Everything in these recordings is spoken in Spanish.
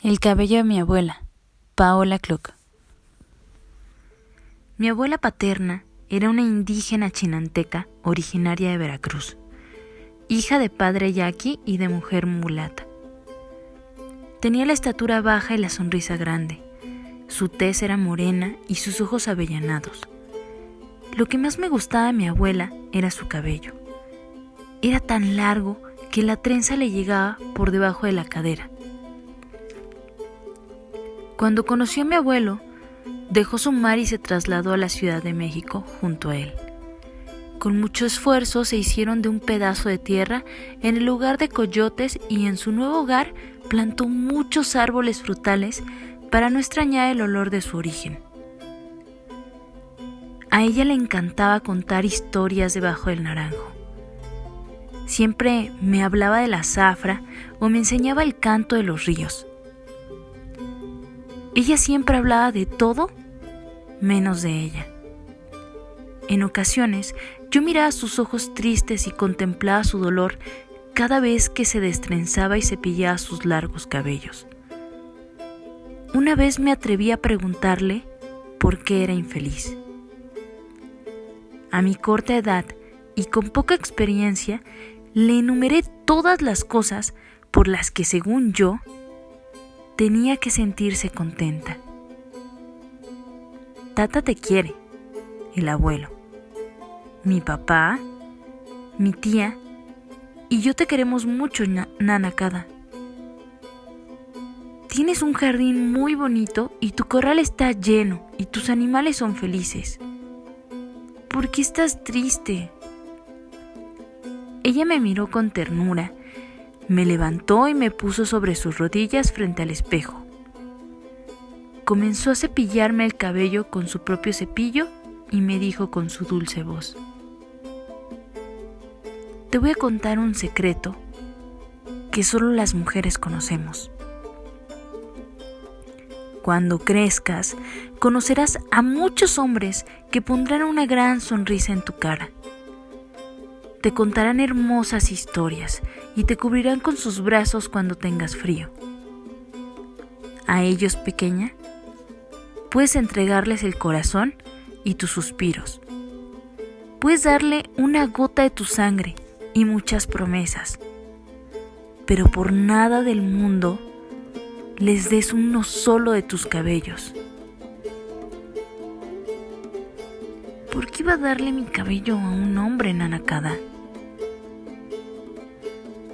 El cabello de mi abuela, Paola Kluck. Mi abuela paterna era una indígena chinanteca originaria de Veracruz, hija de padre yaqui y de mujer mulata. Tenía la estatura baja y la sonrisa grande. Su tez era morena y sus ojos avellanados. Lo que más me gustaba de mi abuela era su cabello. Era tan largo que la trenza le llegaba por debajo de la cadera. Cuando conoció a mi abuelo, dejó su mar y se trasladó a la Ciudad de México junto a él. Con mucho esfuerzo se hicieron de un pedazo de tierra en el lugar de coyotes y en su nuevo hogar plantó muchos árboles frutales para no extrañar el olor de su origen. A ella le encantaba contar historias debajo del naranjo. Siempre me hablaba de la zafra o me enseñaba el canto de los ríos. Ella siempre hablaba de todo menos de ella. En ocasiones yo miraba sus ojos tristes y contemplaba su dolor cada vez que se destrenzaba y cepillaba sus largos cabellos. Una vez me atreví a preguntarle por qué era infeliz. A mi corta edad y con poca experiencia, le enumeré todas las cosas por las que, según yo, tenía que sentirse contenta. Tata te quiere, el abuelo, mi papá, mi tía y yo te queremos mucho, Nanacada. Tienes un jardín muy bonito y tu corral está lleno y tus animales son felices. ¿Por qué estás triste? Ella me miró con ternura, me levantó y me puso sobre sus rodillas frente al espejo. Comenzó a cepillarme el cabello con su propio cepillo y me dijo con su dulce voz: te voy a contar un secreto que solo las mujeres conocemos. Cuando crezcas, conocerás a muchos hombres que pondrán una gran sonrisa en tu cara. Te contarán hermosas historias y te cubrirán con sus brazos cuando tengas frío. A ellos, pequeña, puedes entregarles el corazón y tus suspiros. Puedes darle una gota de tu sangre y muchas promesas. Pero por nada del mundo les des uno solo de tus cabellos. ¿Por qué iba a darle mi cabello a un hombre, Nanacada?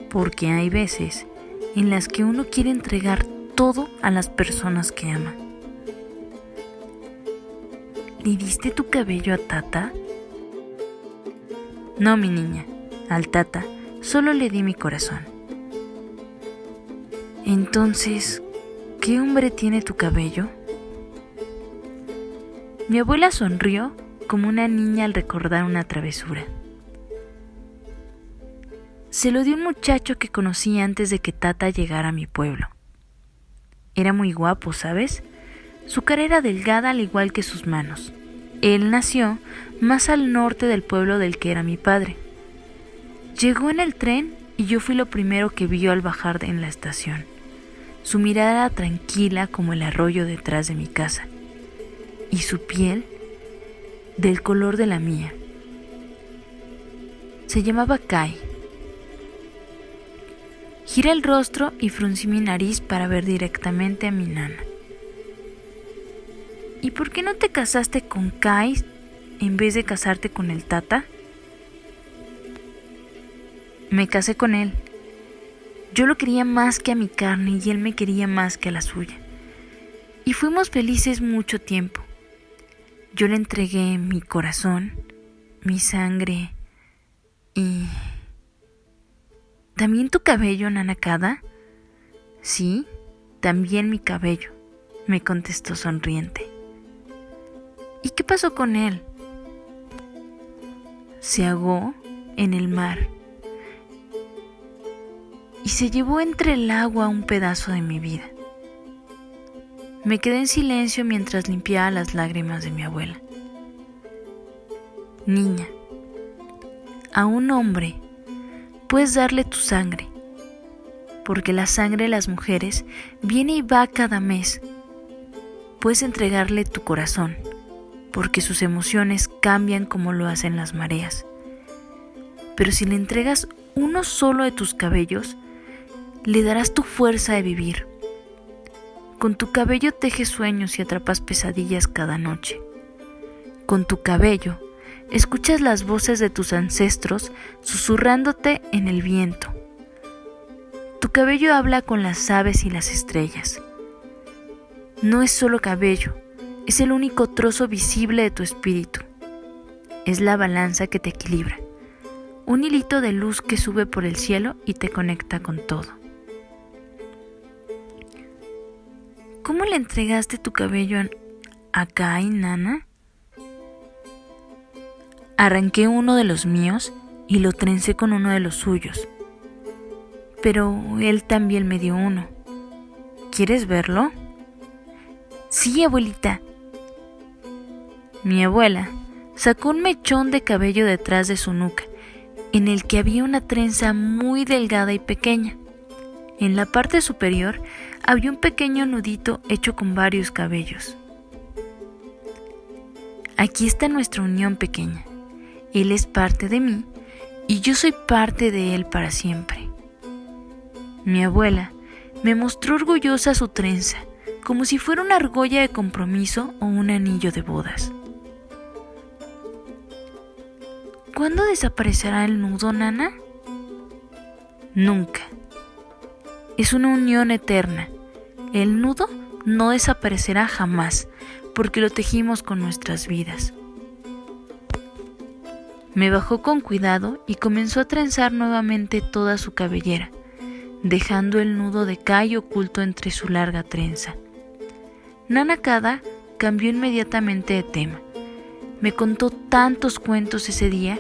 Porque hay veces en las que uno quiere entregar todo a las personas que ama. ¿Le diste tu cabello a Tata? No, mi niña, al Tata solo le di mi corazón. Entonces, ¿qué hombre tiene tu cabello? Mi abuela sonrió como una niña al recordar una travesura. Se lo dio un muchacho que conocí antes de que Tata llegara a mi pueblo. Era muy guapo, ¿sabes? Su cara era delgada al igual que sus manos. Él nació más al norte del pueblo del que era mi padre. Llegó en el tren y yo fui lo primero que vio al bajar en la estación. Su mirada era tranquila como el arroyo detrás de mi casa, y su piel del color de la mía. Se llamaba Kai. Giré el rostro y fruncí mi nariz para ver directamente a mi nana. ¿Y por qué no te casaste con Kai en vez de casarte con el Tata? Me casé con él. Yo lo quería más que a mi carne y él me quería más que a la suya. Y fuimos felices mucho tiempo. Yo le entregué mi corazón, mi sangre y... ¿También tu cabello, Nanacada? Sí, también mi cabello, me contestó sonriente. ¿Y qué pasó con él? Se ahogó en el mar y se llevó entre el agua un pedazo de mi vida. Me quedé en silencio mientras limpiaba las lágrimas de mi abuela. Niña, a un hombre puedes darle tu sangre, porque la sangre de las mujeres viene y va cada mes. Puedes entregarle tu corazón, porque sus emociones cambian como lo hacen las mareas. Pero si le entregas uno solo de tus cabellos, le darás tu fuerza de vivir. Con tu cabello tejes sueños y atrapas pesadillas cada noche. Con tu cabello escuchas las voces de tus ancestros susurrándote en el viento. Tu cabello habla con las aves y las estrellas. No es solo cabello, es el único trozo visible de tu espíritu. Es la balanza que te equilibra, un hilito de luz que sube por el cielo y te conecta con todo. ¿Cómo le entregaste tu cabello a Kai, Nana? Arranqué uno de los míos y lo trencé con uno de los suyos. Pero él también me dio uno. ¿Quieres verlo? Sí, abuelita. Mi abuela sacó un mechón de cabello detrás de su nuca, en el que había una trenza muy delgada y pequeña. En la parte superior había un pequeño nudito hecho con varios cabellos. Aquí está nuestra unión pequeña. Él es parte de mí y yo soy parte de él para siempre. Mi abuela me mostró orgullosa su trenza, como si fuera una argolla de compromiso o un anillo de bodas. ¿Cuándo desaparecerá el nudo, Nana? Nunca. Es una unión eterna. El nudo no desaparecerá jamás, porque lo tejimos con nuestras vidas. Me bajó con cuidado y comenzó a trenzar nuevamente toda su cabellera, dejando el nudo de Kai oculto entre su larga trenza. Nana Kada cambió inmediatamente de tema. Me contó tantos cuentos ese día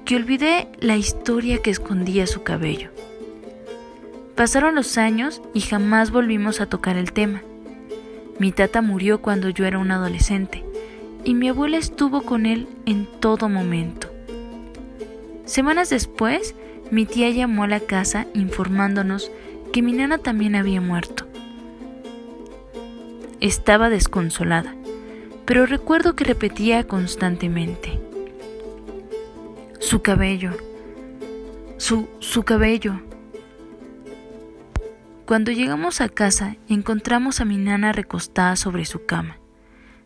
que olvidé la historia que escondía su cabello. Pasaron los años y jamás volvimos a tocar el tema. Mi tata murió cuando yo era un adolescente y mi abuela estuvo con él en todo momento. Semanas después, mi tía llamó a la casa informándonos que mi nana también había muerto. Estaba desconsolada, pero recuerdo que repetía constantemente: su cabello, su cabello. Cuando llegamos a casa, encontramos a mi nana recostada sobre su cama.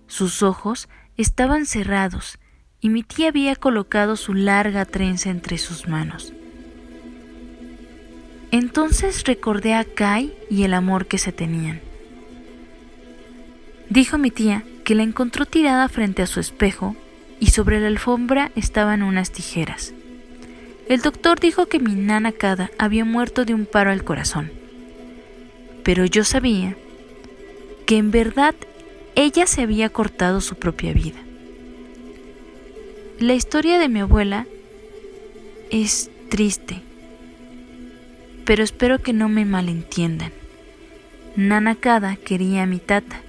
Sus ojos estaban cerrados y mi tía había colocado su larga trenza entre sus manos. Entonces recordé a Kai y el amor que se tenían. Dijo mi tía que la encontró tirada frente a su espejo y sobre la alfombra estaban unas tijeras. El doctor dijo que mi nana Kada había muerto de un paro al corazón. Pero yo sabía que en verdad ella se había cortado su propia vida. La historia de mi abuela es triste, pero espero que no me malentiendan. Nana Kada quería a mi tata,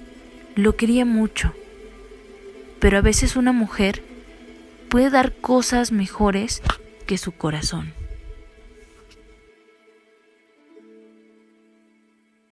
lo quería mucho, pero a veces una mujer puede dar cosas mejores que su corazón.